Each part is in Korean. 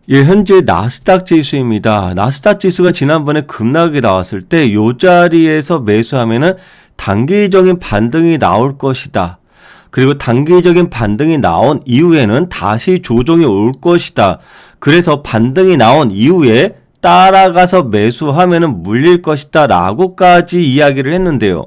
예, 현재 나스닥 지수입니다. 나스닥 지수가 지난번에 급락이 나왔을 때 요 자리에서 매수하면은 단기적인 반등이 나올 것이다. 그리고 단기적인 반등이 나온 이후에는 다시 조정이 올 것이다. 그래서 반등이 나온 이후에 따라가서 매수하면은 물릴 것이다 라고까지 이야기를 했는데요.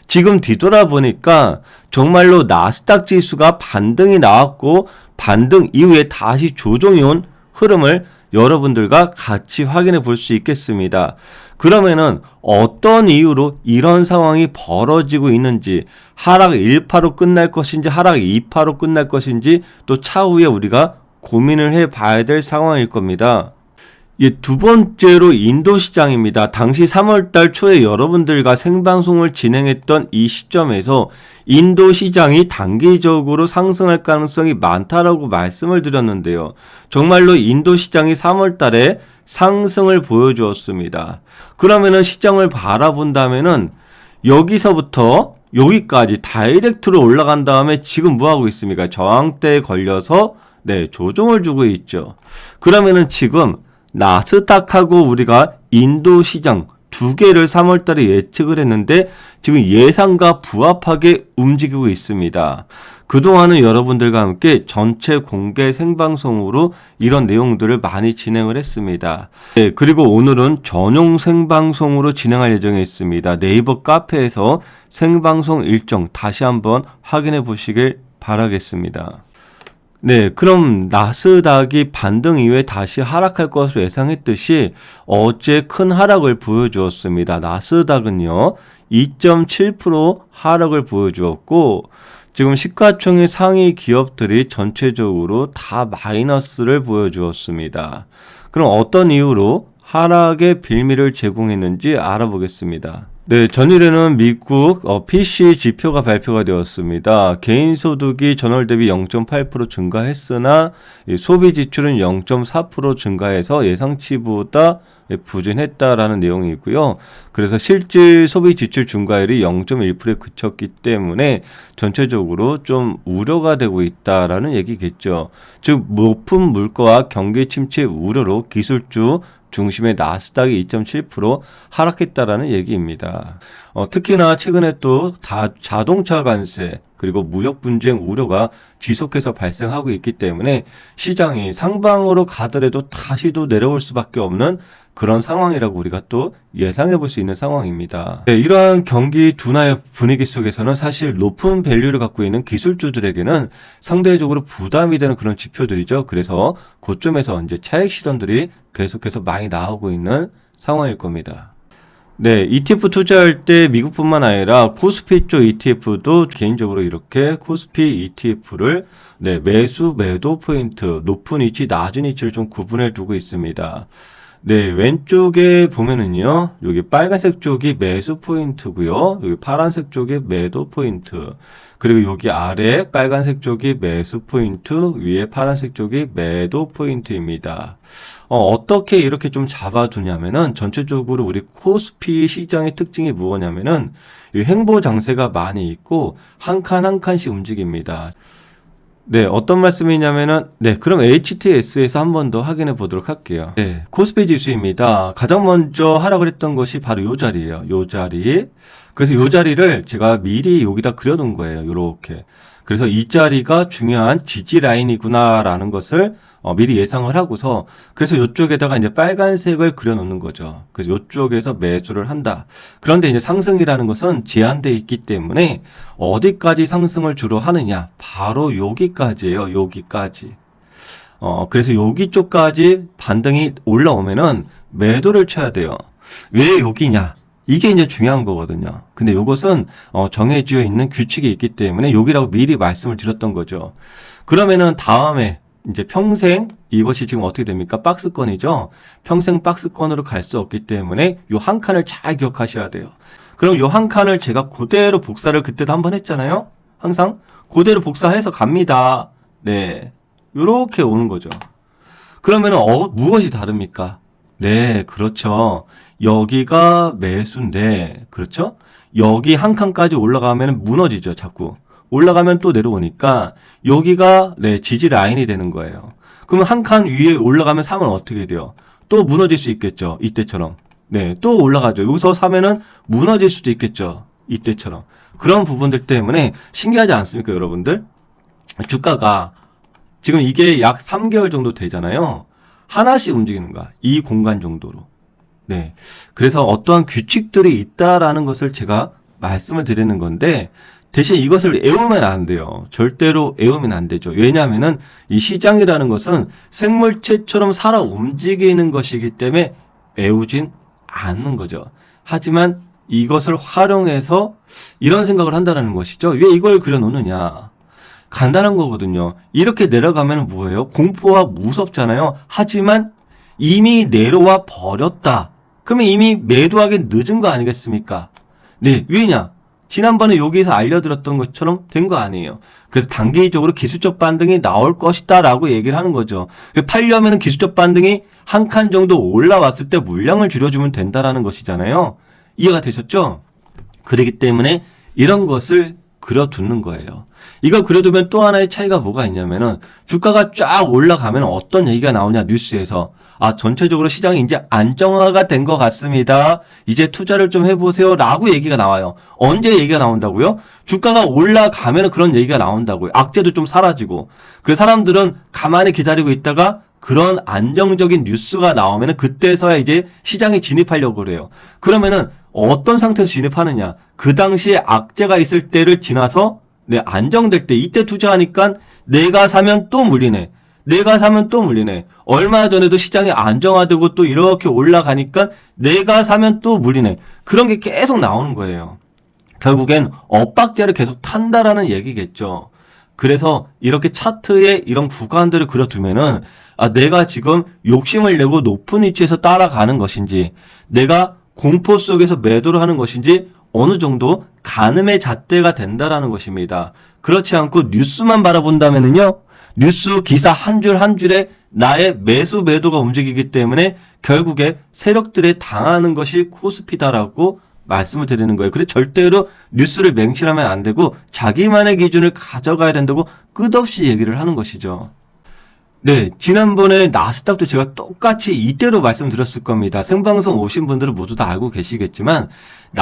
지금 뒤돌아보니까 정말로 나스닥 지수가 반등이 나왔고 반등 이후에 다시 조정이 온 흐름을 여러분들과 같이 확인해 볼 수 있겠습니다. 그러면은 어떤 이유로 이런 상황이 벌어지고 있는지, 하락 1파로 끝날 것인지 하락 2파로 끝날 것인지 또 차후에 우리가 고민을 해 봐야 될 상황일 겁니다. 예, 두 번째로 인도 시장입니다. 당시 3월달 초에 여러분들과 생방송을 진행했던 이 시점에서 인도 시장이 단기적으로 상승할 가능성이 많다라고 말씀을 드렸는데요. 정말로 인도 시장이 3월달에 상승을 보여주었습니다. 그러면은 시장을 바라본다면은 여기서부터 여기까지 다이렉트로 올라간 다음에 지금 뭐 하고 있습니까? 저항대에 걸려서 조정을 주고 있죠. 그러면은 지금 나스닥하고 우리가 인도 시장 두 개를 3월달에 예측을 했는데 지금 예상과 부합하게 움직이고 있습니다. 그동안은 여러분들과 함께 전체 공개 생방송으로 이런 내용들을 많이 진행을 했습니다. 네, 그리고 오늘은 전용 생방송으로 진행할 예정에 있습니다. 네이버 카페에서 생방송 일정 다시 한번 확인해 보시길 바라겠습니다. 네, 그럼 나스닥이 반등 이후에 다시 하락할 것으로 예상했듯이 어제 큰 하락을 보여주었습니다. 나스닥은요, 2.7% 하락을 보여주었고 지금 시가총액 상위 기업들이 전체적으로 다 마이너스를 보여주었습니다. 그럼 어떤 이유로 하락의 빌미를 제공했는지 알아보겠습니다. 네, 전일에는 미국 PC 지표가 발표가 되었습니다. 개인소득이 전월 대비 0.8% 증가했으나 소비 지출은 0.4% 증가해서 예상치보다 부진했다라는 내용이 있고요. 그래서 실질 소비 지출 증가율이 0.1%에 그쳤기 때문에 전체적으로 좀 우려가 되고 있다라는 얘기겠죠. 즉 높은 물가와 경기 침체 우려로 기술주 중심의 나스닥이 2.7% 하락했다라는 얘기입니다. 특히나 최근에 또 자동차 관세 그리고 무역 분쟁 우려가 지속해서 발생하고 있기 때문에 시장이 상방으로 가더라도 다시 또 내려올 수밖에 없는 그런 상황이라고 우리가 또 예상해 볼 수 있는 상황입니다. 네, 이러한 경기 둔화의 분위기 속에서는 사실 높은 밸류를 갖고 있는 기술주들에게는 상대적으로 부담이 되는 그런 지표들이죠. 그래서 고점에서 이제 차익 실현들이 계속해서 많이 나오고 있는 상황일 겁니다. 네, ETF 투자할 때 미국뿐만 아니라 코스피 쪽 ETF도 개인적으로 이렇게 코스피 ETF를 매수, 매도 포인트, 높은 위치, 낮은 위치를 좀 구분해 두고 있습니다. 네, 왼쪽에 보면은요, 여기 빨간색 쪽이 매수 포인트고요. 여기 파란색 쪽이 매도 포인트. 그리고 여기 아래 빨간색 쪽이 매수 포인트, 위에 파란색 쪽이 매도 포인트입니다. 어떻게 이렇게 좀 잡아두냐면은 전체적으로 우리 코스피 시장의 특징이 무엇냐면은 이 횡보 장세가 많이 있고 한 칸 한 칸씩 움직입니다. 네, 어떤 말씀이냐면은, 그럼 HTS에서 한 번 더 확인해 보도록 할게요. 네, 코스피 지수입니다. 가장 먼저 하락을 했던 것이 바로 요 자리예요. 요 자리. 그래서 요 자리를 제가 미리 여기다 그려놓은 거예요. 요렇게. 그래서 이 자리가 중요한 지지 라인이구나라는 것을 미리 예상을 하고서 그래서 이쪽에다가 이제 빨간색을 그려놓는 거죠. 그래서 이쪽에서 매수를 한다. 그런데 이제 상승이라는 것은 제한되어 있기 때문에 어디까지 상승을 주로 하느냐? 바로 여기까지예요. 여기까지. 그래서 여기 쪽까지 반등이 올라오면은 매도를 쳐야 돼요. 왜 여기냐? 이게 이제 중요한 거거든요. 근데 이것은 정해져 있는 규칙이 있기 때문에 여기라고 미리 말씀을 드렸던 거죠. 그러면은 다음에 이제 평생 이것이 지금 어떻게 됩니까? 박스권이죠. 평생 박스권으로 갈 수 없기 때문에 요 한 칸을 잘 기억하셔야 돼요. 그럼 요 한 칸을 제가 그대로 복사를 그때도 한번 했잖아요. 항상 그대로 복사해서 갑니다. 네, 요렇게 오는 거죠. 그러면은 무엇이 다릅니까? 네, 그렇죠. 여기가 매수인데, 그렇죠? 여기 한 칸까지 올라가면 무너지죠, 자꾸. 올라가면 또 내려오니까, 여기가, 지지 라인이 되는 거예요. 그러면 한 칸 위에 올라가면 사면 어떻게 돼요? 또 무너질 수 있겠죠. 이때처럼. 네, 또 올라가죠. 여기서 사면은 무너질 수도 있겠죠. 이때처럼. 그런 부분들 때문에 신기하지 않습니까, 여러분들? 주가가 지금 이게 약 3개월 정도 되잖아요. 하나씩 움직이는 거야. 이 공간 정도로. 네. 그래서 어떠한 규칙들이 있다라는 것을 제가 말씀을 드리는 건데, 대신 이것을 애우면 안 돼요. 절대로 애우면 안 되죠. 왜냐하면은 이 시장이라는 것은 생물체처럼 살아 움직이는 것이기 때문에 애우진 않는 거죠. 하지만 이것을 활용해서 이런 생각을 한다는 것이죠. 왜 이걸 그려놓느냐. 간단한 거거든요. 이렇게 내려가면 뭐예요? 공포와 무섭잖아요. 하지만 이미 내려와 버렸다. 그러면 이미 매도하기 늦은 거 아니겠습니까? 네, 왜냐? 지난번에 여기서 알려드렸던 것처럼 된 거 아니에요. 그래서 단기적으로 기술적 반등이 나올 것이다 라고 얘기를 하는 거죠. 팔려면 기술적 반등이 한 칸 정도 올라왔을 때 물량을 줄여주면 된다라는 것이잖아요. 이해가 되셨죠? 그렇기 때문에 이런 것을 그려두는 거예요. 이걸 그려두면 또 하나의 차이가 뭐가 있냐면은 주가가 쫙 올라가면 어떤 얘기가 나오냐 뉴스에서 전체적으로 시장이 이제 안정화가 된 것 같습니다. 이제 투자를 좀 해보세요 라고 얘기가 나와요. 언제 얘기가 나온다고요? 주가가 올라가면 그런 얘기가 나온다고요. 악재도 좀 사라지고 그 사람들은 가만히 기다리고 있다가 그런 안정적인 뉴스가 나오면은 그때서야 이제 시장에 진입하려고 그래요. 그러면은 어떤 상태에서 진입하느냐? 그 당시에 악재가 있을 때를 지나서 안정될 때 이때 투자하니까 내가 사면 또 물리네. 내가 사면 또 물리네. 얼마 전에도 시장이 안정화되고 또 이렇게 올라가니까 내가 사면 또 물리네. 그런 게 계속 나오는 거예요. 결국엔 엇박자를 계속 탄다라는 얘기겠죠. 그래서 이렇게 차트에 이런 구간들을 그려두면은 내가 지금 욕심을 내고 높은 위치에서 따라가는 것인지 내가 공포 속에서 매도를 하는 것인지 어느 정도 가늠의 잣대가 된다라는 것입니다. 그렇지 않고 뉴스만 바라본다면은요. 뉴스 기사 한 줄 한 줄에 나의 매수 매도가 움직이기 때문에 결국에 세력들에 당하는 것이 코스피다라고 말씀을 드리는 거예요. 그래서 절대로 뉴스를 맹신하면 안 되고 자기만의 기준을 가져가야 된다고 끝없이 얘기를 하는 것이죠. 네, 지난번에 나스닥도 제가 똑같이 이때로 말씀드렸을 겁니다. 생방송 오신 분들은 모두 다 알고 계시겠지만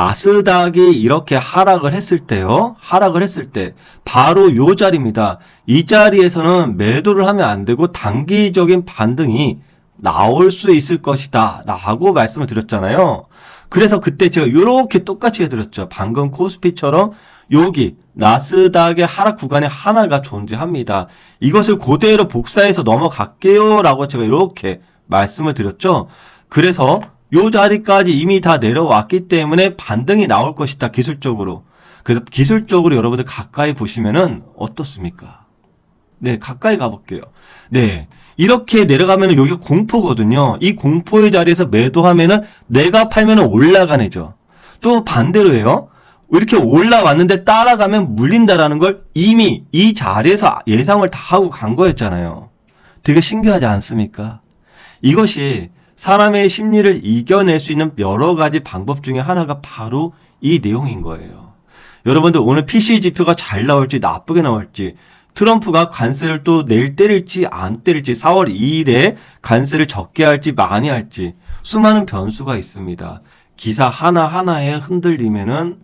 나스닥이 이렇게 하락을 했을 때요. 하락을 했을 때 바로 요 자리입니다. 이 자리에서는 매도를 하면 안 되고 단기적인 반등이 나올 수 있을 것이다 라고 말씀을 드렸잖아요. 그래서 그때 제가 이렇게 똑같이 해드렸죠. 방금 코스피처럼 여기 나스닥의 하락 구간에 하나가 존재합니다. 이것을 그대로 복사해서 넘어갈게요 라고 제가 이렇게 말씀을 드렸죠. 그래서 요 자리까지 이미 다 내려왔기 때문에 반등이 나올 것이다 기술적으로. 그래서 기술적으로 여러분들 가까이 보시면은 어떻습니까? 네, 가까이 가볼게요. 네, 이렇게 내려가면 여기가 공포거든요. 이 공포의 자리에서 매도하면은 내가 팔면은 올라간 애죠. 또 반대로예요. 이렇게 올라왔는데 따라가면 물린다라는 걸 이미 이 자리에서 예상을 다 하고 간 거였잖아요. 되게 신기하지 않습니까? 이것이 사람의 심리를 이겨낼 수 있는 여러 가지 방법 중에 하나가 바로 이 내용인 거예요. 여러분들 오늘 PC 지표가 잘 나올지 나쁘게 나올지 트럼프가 관세를 또 내일 때릴지 안 때릴지 4월 2일에 관세를 적게 할지 많이 할지 수많은 변수가 있습니다. 기사 하나하나에 흔들리면은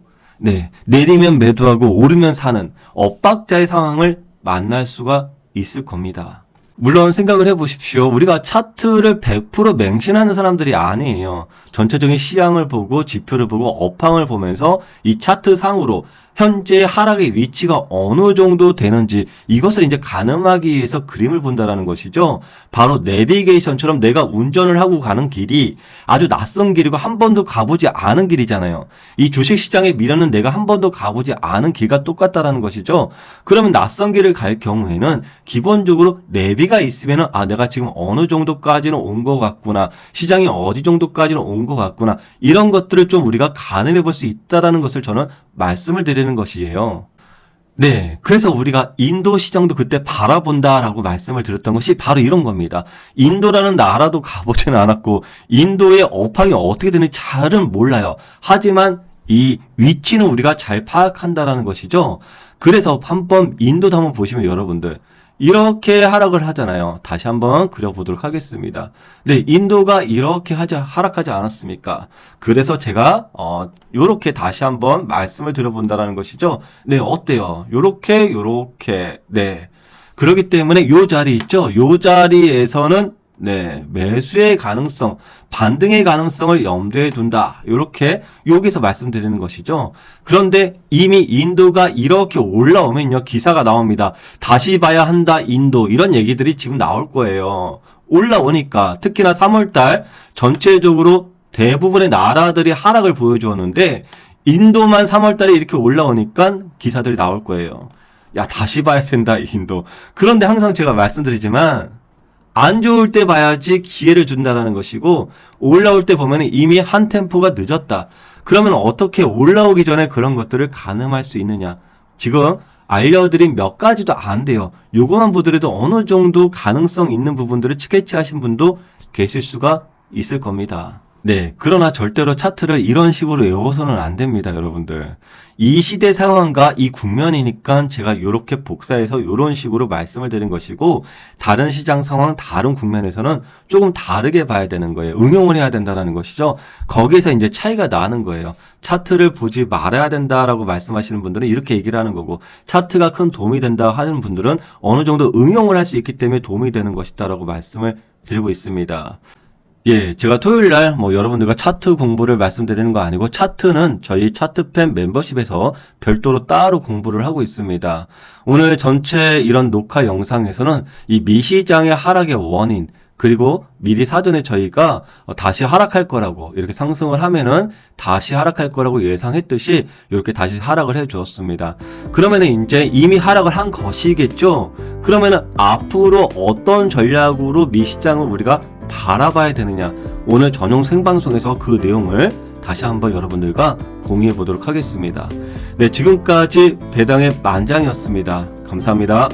내리면 매도하고 오르면 사는 엇박자의 상황을 만날 수가 있을 겁니다. 물론 생각을 해보십시오. 우리가 차트를 100% 맹신하는 사람들이 아니에요. 전체적인 시향을 보고 지표를 보고 업황을 보면서 이 차트 상으로 현재 하락의 위치가 어느 정도 되는지 이것을 이제 가늠하기 위해서 그림을 본다라는 것이죠. 바로 내비게이션처럼 내가 운전을 하고 가는 길이 아주 낯선 길이고 한 번도 가보지 않은 길이잖아요. 이 주식시장의 미래는 내가 한 번도 가보지 않은 길과 똑같다라는 것이죠. 그러면 낯선 길을 갈 경우에는 기본적으로 내비가 있으면은 내가 지금 어느 정도까지는 온 것 같구나. 시장이 어디 정도까지는 온 것 같구나. 이런 것들을 좀 우리가 가늠해 볼 수 있다라는 것을 저는 말씀을 드리는 것이에요. 네, 그래서 우리가 인도 시장도 그때 바라본다라고 말씀을 드렸던 것이 바로 이런 겁니다. 인도라는 나라도 가보지는 않았고 인도의 업황이 어떻게 되는지 잘은 몰라요. 하지만 이 위치는 우리가 잘 파악한다라는 것이죠. 그래서 한번 인도도 한번 보시면 여러분들 이렇게 하락을 하잖아요. 다시 한번 그려보도록 하겠습니다. 네, 인도가 이렇게 하락하지 않았습니까? 그래서 제가 요렇게 다시 한번 말씀을 드려본다라는 것이죠. 네, 어때요? 요렇게 네. 그렇기 때문에 요 자리 있죠? 요 자리에서는 네, 매수의 가능성, 반등의 가능성을 염두에 둔다. 이렇게 여기서 말씀드리는 것이죠. 그런데 이미 인도가 이렇게 올라오면요, 기사가 나옵니다. 다시 봐야 한다, 인도. 이런 얘기들이 지금 나올 거예요. 올라오니까, 특히나 3월달 전체적으로 대부분의 나라들이 하락을 보여주었는데, 인도만 3월달에 이렇게 올라오니까 기사들이 나올 거예요. 야, 다시 봐야 된다, 인도. 그런데 항상 제가 말씀드리지만, 안 좋을 때 봐야지 기회를 준다는 것이고, 올라올 때 보면 이미 한 템포가 늦었다. 그러면 어떻게 올라오기 전에 그런 것들을 가늠할 수 있느냐? 지금 알려드린 몇 가지도 안 돼요. 요거만 보더라도 어느 정도 가능성 있는 부분들을 스케치하신 분도 계실 수가 있을 겁니다. 네, 그러나 절대로 차트를 이런 식으로 외워서는 안 됩니다, 여러분들. 이 시대 상황과 이 국면이니까 제가 이렇게 복사해서 이런 식으로 말씀을 드린 것이고, 다른 시장 상황, 다른 국면에서는 조금 다르게 봐야 되는 거예요. 응용을 해야 된다는 것이죠. 거기에서 이제 차이가 나는 거예요. 차트를 보지 말아야 된다라고 말씀하시는 분들은 이렇게 얘기를 하는 거고, 차트가 큰 도움이 된다 하는 분들은 어느 정도 응용을 할 수 있기 때문에 도움이 되는 것이다라고 말씀을 드리고 있습니다. 예, 제가 토요일날 여러분들과 차트 공부를 말씀드리는 거 아니고, 차트는 저희 차트팬 멤버십에서 별도로 따로 공부를 하고 있습니다. 오늘 전체 이런 녹화 영상에서는 이 미시장의 하락의 원인, 그리고 미리 사전에 저희가 다시 하락할 거라고, 이렇게 상승을 하면은 다시 하락할 거라고 예상했듯이 이렇게 다시 하락을 해 주었습니다. 그러면은 이제 이미 하락을 한 것이겠죠? 그러면은 앞으로 어떤 전략으로 미시장을 우리가 바라봐야 되느냐, 오늘 전용 생방송에서 그 내용을 다시 한번 여러분들과 공유해 보도록 하겠습니다. 네, 지금까지 배당의 만장이었습니다. 감사합니다.